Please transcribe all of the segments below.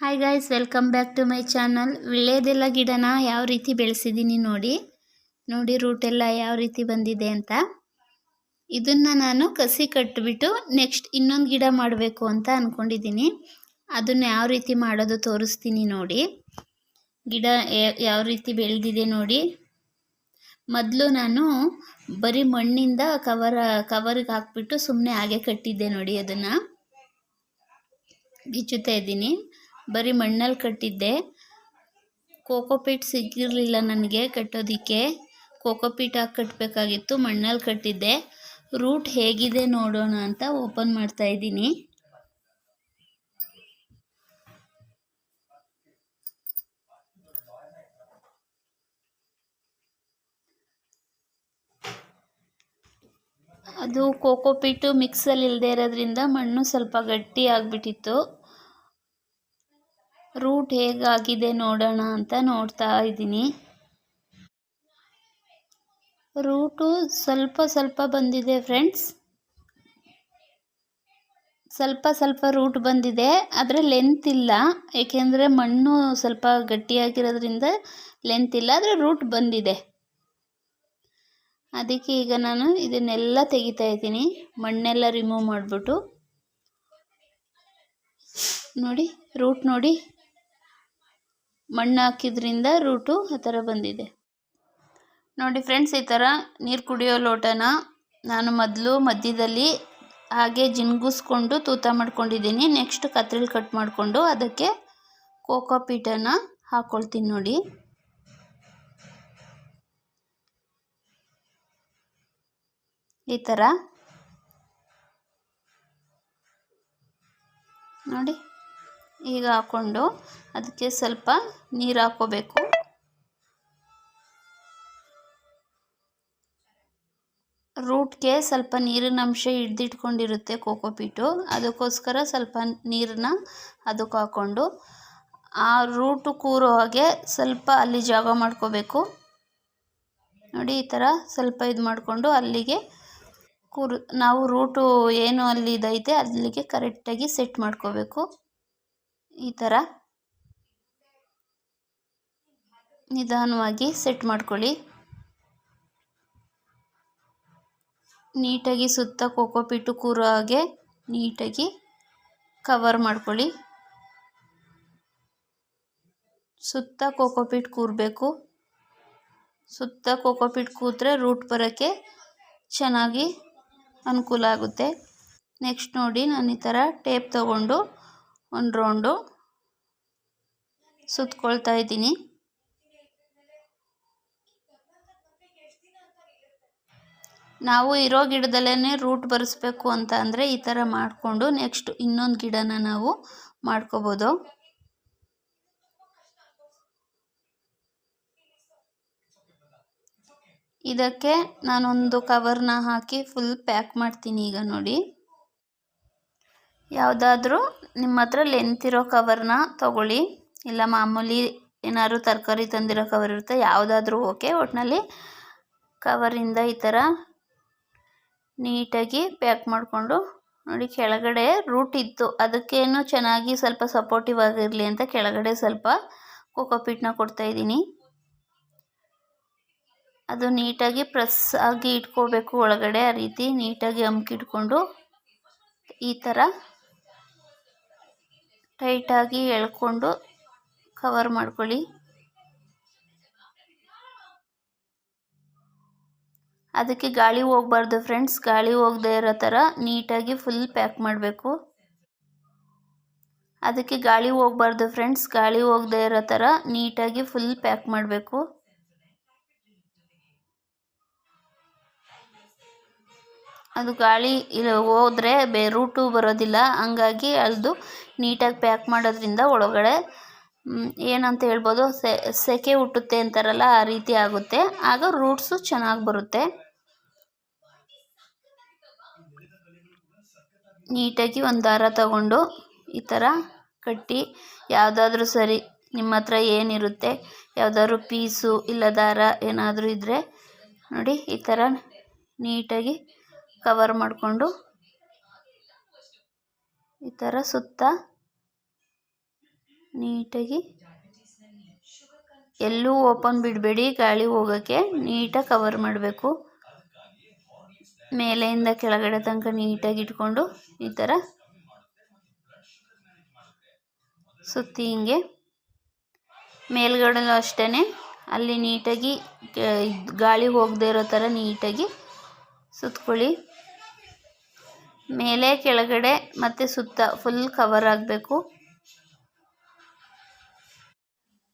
Hi guys, welcome back to my channel. ವಿಳ್ಯದೆಲ್ಲ ಗಿಡನ ಯಾವ ರೀತಿ ಬೆಳೆಸಿದ್ದೀನಿ ನೋಡಿ ರೂಟ್ ಎಲ್ಲ ಯಾವ ರೀತಿ ಬಂದಿದೆ ಅಂತ. ಇದನ್ನು ನಾನು ಕಸಿ ಕಟ್ಟಿಬಿಟ್ಟು ನೆಕ್ಸ್ಟ್ ಇನ್ನೊಂದು ಗಿಡ ಮಾಡಬೇಕು ಅಂತ ಅಂದ್ಕೊಂಡಿದ್ದೀನಿ. ಅದನ್ನು ಯಾವ ರೀತಿ ಮಾಡೋದು ತೋರಿಸ್ತೀನಿ ನೋಡಿ. ಗಿಡ ಯಾವ ರೀತಿ ಬೆಳೆದಿದೆ ನೋಡಿ. ಮೊದಲು ನಾನು ಬರೀ ಮಣ್ಣಿಂದ ಕವರ್ಗೆ ಹಾಕ್ಬಿಟ್ಟು ಸುಮ್ಮನೆ ಹಾಗೆ ಕಟ್ಟಿದ್ದೆ ನೋಡಿ. ಅದನ್ನು ಬಿಚ್ಚುತ್ತಾ ಇದ್ದೀನಿ. ಬರೀ ಮಣ್ಣಲ್ಲಿ ಕಟ್ಟಿದ್ದೆ. ಕೋಕೋಪೀಟ್ ಸಿಕ್ಕಿರಲಿಲ್ಲ ನನಗೆ ಕಟ್ಟೋದಕ್ಕೆ. ಕೋಕೋಪೀಟ್ ಹಾಕಿ ಕಟ್ಟಬೇಕಾಗಿತ್ತು. ಮಣ್ಣಲ್ಲಿ ಕಟ್ಟಿದ್ದೆ. ರೂಟ್ ಹೇಗಿದೆ ನೋಡೋಣ ಅಂತ ಓಪನ್ ಮಾಡ್ತಾ ಇದ್ದೀನಿ. ಅದು ಕೋಕೋಪೀಟು ಮಿಕ್ಸಲ್ಲಿ ಇಲ್ಲದೆ ಇರೋದ್ರಿಂದ ಮಣ್ಣು ಸ್ವಲ್ಪ ಗಟ್ಟಿ ಆಗಿಬಿಟ್ಟಿತ್ತು. ರೂಟ್ ಹೇಗಾಗಿದೆ ನೋಡೋಣ ಅಂತ ನೋಡ್ತಾ ಇದ್ದೀನಿ. ರೂಟು ಸ್ವಲ್ಪ ಬಂದಿದೆ ಫ್ರೆಂಡ್ಸ್. ಸ್ವಲ್ಪ ರೂಟ್ ಬಂದಿದೆ, ಆದರೆ ಲೆಂತ್ ಇಲ್ಲ. ಏಕೆಂದರೆ ಮಣ್ಣು ಸ್ವಲ್ಪ ಗಟ್ಟಿಯಾಗಿರೋದ್ರಿಂದ ಲೆಂತ್ ಇಲ್ಲ, ಆದರೆ ರೂಟ್ ಬಂದಿದೆ. ಅದಕ್ಕೆ ಈಗ ನಾನು ಇದನ್ನೆಲ್ಲ ತೆಗಿತಾ ಇದ್ದೀನಿ. ಮಣ್ಣೆಲ್ಲ ರಿಮೂವ್ ಮಾಡಿಬಿಟ್ಟು ನೋಡಿ, ರೂಟ್ ನೋಡಿ. ಮಣ್ಣು ಹಾಕಿದ್ರಿಂದ ರೂಟು ಆ ಥರ ಬಂದಿದೆ ನೋಡಿ ಫ್ರೆಂಡ್ಸ್. ಈ ಥರ ನೀರು ಕುಡಿಯೋ ಲೋಟನ ನಾನು ಮೊದಲು ಮಧ್ಯದಲ್ಲಿ ಹಾಗೆ ಜಿನ್ಗಿಸ್ಕೊಂಡು ತೂತ ಮಾಡ್ಕೊಂಡಿದ್ದೀನಿ. ನೆಕ್ಸ್ಟ್ ಕತ್ರಿಲಿ ಕಟ್ ಮಾಡಿಕೊಂಡು ಅದಕ್ಕೆ ಕೋಕೋಪೀಟನ್ನು ಹಾಕ್ಕೊಳ್ತೀನಿ ನೋಡಿ. ಈ ಥರ ನೋಡಿ. ಈಗ ಹಾಕ್ಕೊಂಡು ಅದಕ್ಕೆ ಸ್ವಲ್ಪ ನೀರು ಹಾಕ್ಕೋಬೇಕು. ರೂಟ್ಗೆ ಸ್ವಲ್ಪ ನೀರಿನ ಅಂಶ ಹಿಡ್ದಿಟ್ಕೊಂಡಿರುತ್ತೆ ಕೋಕೋಪೀಟು. ಅದಕ್ಕೋಸ್ಕರ ಸ್ವಲ್ಪ ನೀರನ್ನ ಅದಕ್ಕೆ ಹಾಕ್ಕೊಂಡು ಆ ರೂಟು ಕೂರೋ ಹಾಗೆ ಸ್ವಲ್ಪ ಅಲ್ಲಿ ಜಾಗ ಮಾಡ್ಕೋಬೇಕು ನೋಡಿ. ಈ ಥರ ಸ್ವಲ್ಪ ಇದು ಮಾಡಿಕೊಂಡು ಅಲ್ಲಿಗೆ ನಾವು ರೂಟು ಏನು ಅಲ್ಲಿ ಇದೈತೆ ಅಲ್ಲಿಗೆ ಕರೆಕ್ಟಾಗಿ ಸೆಟ್ ಮಾಡ್ಕೋಬೇಕು. ಈ ಥರ ನಿಧಾನವಾಗಿ ಸೆಟ್ ಮಾಡ್ಕೊಳ್ಳಿ. ನೀಟಾಗಿ ಸುತ್ತ ಕೋಕೋಪೀಟು ಕೂರೋ ಹಾಗೆ ನೀಟಾಗಿ ಕವರ್ ಮಾಡ್ಕೊಳ್ಳಿ. ಸುತ್ತ ಕೋಕೋಪೀಟ್ ಕೂರಬೇಕು. ಸುತ್ತ ಕೋಕೋಪೀಟ್ ಕೂತ್ರೆ ರೂಟ್ ಬರೋಕ್ಕೆ ಚೆನ್ನಾಗಿ ಅನುಕೂಲ ಆಗುತ್ತೆ. ನೆಕ್ಸ್ಟ್ ನೋಡಿ, ನಾನು ಈ ಥರ ಟೇಪ್ ತಗೊಂಡು ಒಂದು ರೌಂಡು ಸುತ್ಕೊಳ್ತಾ ಇದ್ದೀನಿ. ನಾವು ಇರೋ ಗಿಡದಲ್ಲೇ ರೂಟ್ ಬರೆಸ್ಬೇಕು ಅಂತ ಅಂದರೆ ಈ ಥರ ಮಾಡಿಕೊಂಡು ನೆಕ್ಸ್ಟ್ ಇನ್ನೊಂದು ಗಿಡನ ನಾವು ಮಾಡ್ಕೋಬೋದು. ಇದಕ್ಕೆ ನಾನೊಂದು ಕವರ್ನ ಹಾಕಿ ಫುಲ್ ಪ್ಯಾಕ್ ಮಾಡ್ತೀನಿ. ಈಗ ನೋಡಿ, ಯಾವುದಾದ್ರೂ ನಿಮ್ಮ ಹತ್ರ ಲೆಂತ್ ಇರೋ ಕವರ್ನ ತಗೊಳ್ಳಿ, ಇಲ್ಲ ಮಾಮೂಲಿ ಏನಾದ್ರು ತರಕಾರಿ ತಂದಿರೋ ಕವರ್ ಇರುತ್ತೆ, ಯಾವುದಾದ್ರೂ ಓಕೆ. ಒಟ್ಟಿನಲ್ಲಿ ಕವರಿಂದ ಈ ಥರ ನೀಟಾಗಿ ಪ್ಯಾಕ್ ಮಾಡಿಕೊಂಡು ನೋಡಿ. ಕೆಳಗಡೆ ರೂಟ್ ಇತ್ತು, ಅದಕ್ಕೇನು ಚೆನ್ನಾಗಿ ಸ್ವಲ್ಪ ಸಪೋರ್ಟಿವ್ ಆಗಿರಲಿ ಅಂತ ಕೆಳಗಡೆ ಸ್ವಲ್ಪ ಕೋಕೋಪೀಟ್ನ ಕೊಡ್ತಾಯಿದ್ದೀನಿ. ಅದು ನೀಟಾಗಿ ಪ್ರೆಸ್ ಆಗಿ ಇಟ್ಕೋಬೇಕು ಒಳಗಡೆ. ಆ ರೀತಿ ನೀಟಾಗಿ ಅಮ್ಕಿಟ್ಕೊಂಡು ಈ ಥರ ಟೈಟಾಗಿ ಎಳ್ಕೊಂಡು ಕವರ್ ಮಾಡ್ಕೊಳ್ಳಿ. ಅದಕ್ಕೆ ಗಾಳಿ ಹೋಗಬಾರ್ದು ಫ್ರೆಂಡ್ಸ್. ಗಾಳಿ ಹೋಗದೆ ಇರೋ ಥರ ನೀಟಾಗಿ ಫುಲ್ ಪ್ಯಾಕ್ ಮಾಡಬೇಕು. ಅದಕ್ಕೆ ಗಾಳಿ ಹೋಗಬಾರ್ದು ಫ್ರೆಂಡ್ಸ್. ಗಾಳಿ ಹೋಗದೆ ಇರೋ ಥರ ನೀಟಾಗಿ ಫುಲ್ ಪ್ಯಾಕ್ ಮಾಡಬೇಕು. ಅದು ಗಾಳಿ ಹೋದರೆ ರೂಟು ಬರೋದಿಲ್ಲ. ಹಂಗಾಗಿ ಅದು ನೀಟಾಗಿ ಪ್ಯಾಕ್ ಮಾಡೋದ್ರಿಂದ ಒಳಗಡೆ ಏನಂತ ಹೇಳ್ಬೋದು, ಸೆಕೆ ಹುಟ್ಟುತ್ತೆ ಅಂತಾರಲ್ಲ, ಆ ರೀತಿ ಆಗುತ್ತೆ. ಆಗ ರೂಟ್ಸು ಚೆನ್ನಾಗಿ ಬರುತ್ತೆ. ನೀಟಾಗಿ ಒಂದು ದಾರ ತಗೊಂಡು ಈ ಥರ ಕಟ್ಟಿ, ಯಾವುದಾದ್ರೂ ಸರಿ ನಿಮ್ಮ ಹತ್ರ ಏನಿರುತ್ತೆ, ಯಾವುದಾದ್ರೂ ಪೀಸು ಇಲ್ಲ ದಾರ ಏನಾದರೂ ಇದ್ದರೆ ನೋಡಿ, ಈ ಥರ ನೀಟಾಗಿ ಕವರ್ ಮಾಡಿಕೊಂಡು ಈ ಥರ ಸುತ್ತ ನೀಟಾಗಿ ಎಲ್ಲೂ ಓಪನ್ ಬಿಡಬೇಡಿ, ಗಾಳಿ ಹೋಗೋಕ್ಕೆ ನೀಟಾಗಿ ಕವರ್ ಮಾಡಬೇಕು. ಮೇಲೆಯಿಂದ ಕೆಳಗಡೆ ತನಕ ನೀಟಾಗಿ ಇಟ್ಕೊಂಡು ಈ ಥರ ಸುತ್ತಿ ಹಿಂಗೆ ಮೇಲ್ಗಡೆನೂ ಅಷ್ಟೇ ಅಲ್ಲಿ ನೀಟಾಗಿ ಗಾಳಿ ಹೋಗದೇ ಇರೋ ಥರ ನೀಟಾಗಿ ಸುತ್ಕೊಳ್ಳಿ. ಮೇಲೆ ಕೆಳಗಡೆ ಮತ್ತು ಸುತ್ತ ಫುಲ್ ಕವರ್ ಆಗಬೇಕು.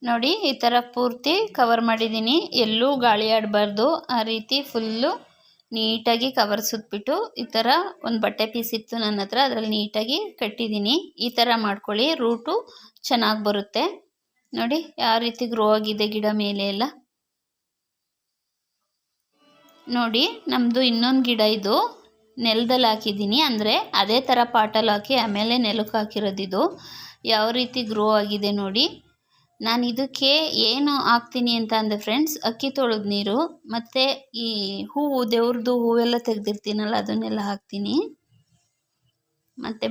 ನೋಡಿ ಈ ಥರ ಪೂರ್ತಿ ಕವರ್ ಮಾಡಿದ್ದೀನಿ, ಎಲ್ಲೂ ಗಾಳಿ ಆಡಬಾರ್ದು. ಆ ರೀತಿ ಫುಲ್ಲು ನೀಟಾಗಿ ಕವರ್ ಸುತ್ತಬಿಟ್ಟು ಈ ಥರ ಒಂದು ಬಟ್ಟೆ ಪೀಸ್ ಇತ್ತು ನನ್ನ ಹತ್ರ, ಅದರಲ್ಲಿ ನೀಟಾಗಿ ಕಟ್ಟಿದ್ದೀನಿ. ಈ ಥರ ಮಾಡ್ಕೊಳ್ಳಿ, ರೂಟು ಚೆನ್ನಾಗಿ ಬರುತ್ತೆ. ನೋಡಿ ಯಾವ ರೀತಿ ಗ್ರೋ ಆಗಿದೆ ಗಿಡ ಮೇಲೆ ಎಲ್ಲ. ನೋಡಿ ನಮ್ಮದು ಇನ್ನೊಂದು ಗಿಡ ಇದು ನೆಲದಲ್ಲಿ ಹಾಕಿದ್ದೀನಿ, ಅಂದರೆ ಅದೇ ಥರ ಪಾಟಲ್ಲಿ ಹಾಕಿ ಆಮೇಲೆ ನೆಲಕ್ಕೆ ಹಾಕಿರೋದಿದು. ಯಾವ ರೀತಿ ಗ್ರೋ ಆಗಿದೆ ನೋಡಿ. ನಾನು ಇದಕ್ಕೆ ಏನು ಹಾಕ್ತೀನಿ ಅಂತ ಅಂದರೆ ಫ್ರೆಂಡ್ಸ್, ಅಕ್ಕಿ ತೊಳೆದ ನೀರು ಮತ್ತು ಈ ಹೂವು, ದೇವ್ರದ್ದು ಹೂವೆಲ್ಲ ತೆಗೆದಿರ್ತೀನಲ್ಲ ಅದನ್ನೆಲ್ಲ ಹಾಕ್ತೀನಿ. ಮತ್ತು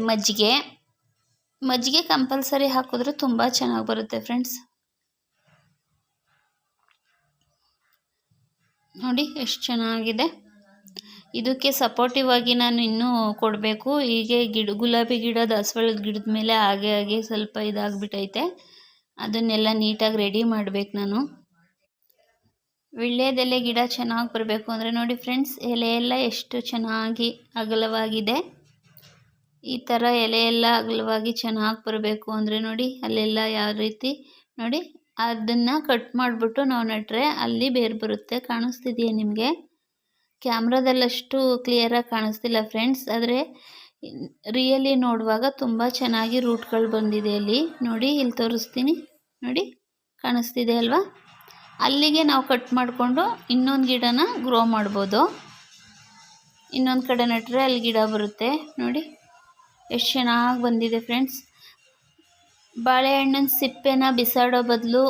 ಮಜ್ಜಿಗೆ ಕಂಪಲ್ಸರಿ ಹಾಕಿದ್ರೆ ತುಂಬ ಚೆನ್ನಾಗಿ ಬರುತ್ತೆ ಫ್ರೆಂಡ್ಸ್. ನೋಡಿ ಎಷ್ಟು ಚೆನ್ನಾಗಿದೆ. ಇದಕ್ಕೆ ಸಪೋರ್ಟಿವ್ ಆಗಿ ನಾನು ಇನ್ನೂ ಕೊಡಬೇಕು. ಹೀಗೆ ಗುಲಾಬಿ ಗಿಡ, ದಾಸವಾಳದ ಗಿಡದ ಮೇಲೆ ಹಾಗೆ ಸ್ವಲ್ಪ ಇದಾಗ್ಬಿಟ್ಟೈತೆ. ಅದನ್ನೆಲ್ಲ ನೀಟಾಗಿ ರೆಡಿ ಮಾಡಬೇಕು ನಾನು. ವೀಳ್ಯದೆಲೆ ಗಿಡ ಚೆನ್ನಾಗಿ ಬರಬೇಕು ಅಂದರೆ ನೋಡಿ ಫ್ರೆಂಡ್ಸ್, ಎಲೆ ಎಲ್ಲ ಎಷ್ಟು ಚೆನ್ನಾಗಿ ಅಗಲವಾಗಿದೆ. ಈ ಥರ ಎಲೆ ಎಲ್ಲ ಅಗಲವಾಗಿ ಚೆನ್ನಾಗಿ ಬರಬೇಕು ಅಂದರೆ ನೋಡಿ ಅಲ್ಲೆಲ್ಲ ಯಾವ ರೀತಿ ನೋಡಿ, ಅದನ್ನು ಕಟ್ ಮಾಡಿಬಿಟ್ಟು ನಾವು ನೆಟ್ಟರೆ ಅಲ್ಲಿ ಬೇರು ಬರುತ್ತೆ. ಕಾಣಿಸ್ತಿದೆಯಾ ನಿಮಗೆ? ಕ್ಯಾಮ್ರಾದಲ್ಲಷ್ಟು ಕ್ಲಿಯರಾಗಿ ಕಾಣಿಸ್ತಿಲ್ಲ ಫ್ರೆಂಡ್ಸ್, ಆದರೆ ರಿಯಲಿ ನೋಡುವಾಗ ತುಂಬ ಚೆನ್ನಾಗಿ ರೂಟ್ಗಳು ಬಂದಿದೆ ಅಲ್ಲಿ. ನೋಡಿ ಇಲ್ಲಿ ತೋರಿಸ್ತೀನಿ, ನೋಡಿ ಕಾಣಿಸ್ತಿದೆ ಅಲ್ವಾ? ಅಲ್ಲಿಗೆ ನಾವು ಕಟ್ ಮಾಡಿಕೊಂಡು ಇನ್ನೊಂದು ಗಿಡನ ಗ್ರೋ ಮಾಡ್ಬೋದು. ಇನ್ನೊಂದು ಕಡೆ ನೆಟ್ಟರೆ ಅಲ್ಲಿ ಗಿಡ ಬರುತ್ತೆ. ನೋಡಿ ಎಷ್ಟು ಚೆನ್ನಾಗಿ ಬಂದಿದೆ ಫ್ರೆಂಡ್ಸ್. ಬಾಳೆಹಣ್ಣಿನ ಸಿಪ್ಪೆನ ಬಿಸಾಡೋ ಬದಲು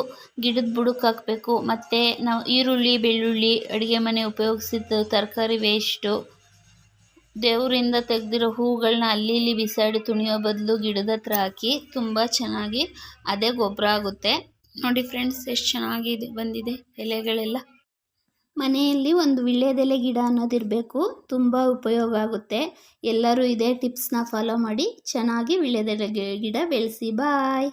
ಗಿಡದ ಬುಡಕ್ಕೆ ಹಾಕಬೇಕು. ಮತ್ತು ನಾವು ಈರುಳ್ಳಿ, ಬೆಳ್ಳುಳ್ಳಿ, ಅಡುಗೆ ಮನೆ ಉಪಯೋಗಿಸಿದ ತರಕಾರಿ ವೇಸ್ಟು, ದೇವರಿಂದ ತೆಗೆದಿರೋ ಹೂಗಳನ್ನ ಅಲ್ಲಿ ಇಲ್ಲಿ ಬಿಸಾಡಿ ತುಣಿಯೋ ಬದಲು ಗಿಡದ ಹತ್ರ ಹಾಕಿ ತುಂಬ ಚೆನ್ನಾಗಿ ಅದೇ ಗೊಬ್ಬರ ಆಗುತ್ತೆ. ನೋಡಿ ಫ್ರೆಂಡ್ಸ್ ಎಷ್ಟು ಚೆನ್ನಾಗಿ ಬಂದಿದೆ ಎಲೆಗಳೆಲ್ಲ. ಮನೆಯಲ್ಲಿ ಒಂದು ವೀಳ್ಯದೆಲೆ ಗಿಡ ಅನ್ನೋದಿರಬೇಕು, ತುಂಬ ಉಪಯೋಗ ಆಗುತ್ತೆ. ಎಲ್ಲರೂ ಇದೇ ಟಿಪ್ಸ್ನ ಫಾಲೋ ಮಾಡಿ ಚೆನ್ನಾಗಿ ವೀಳ್ಯದೆಲೆ ಗಿಡ ಬೆಳೆಸಿ. ಬಾಯ್.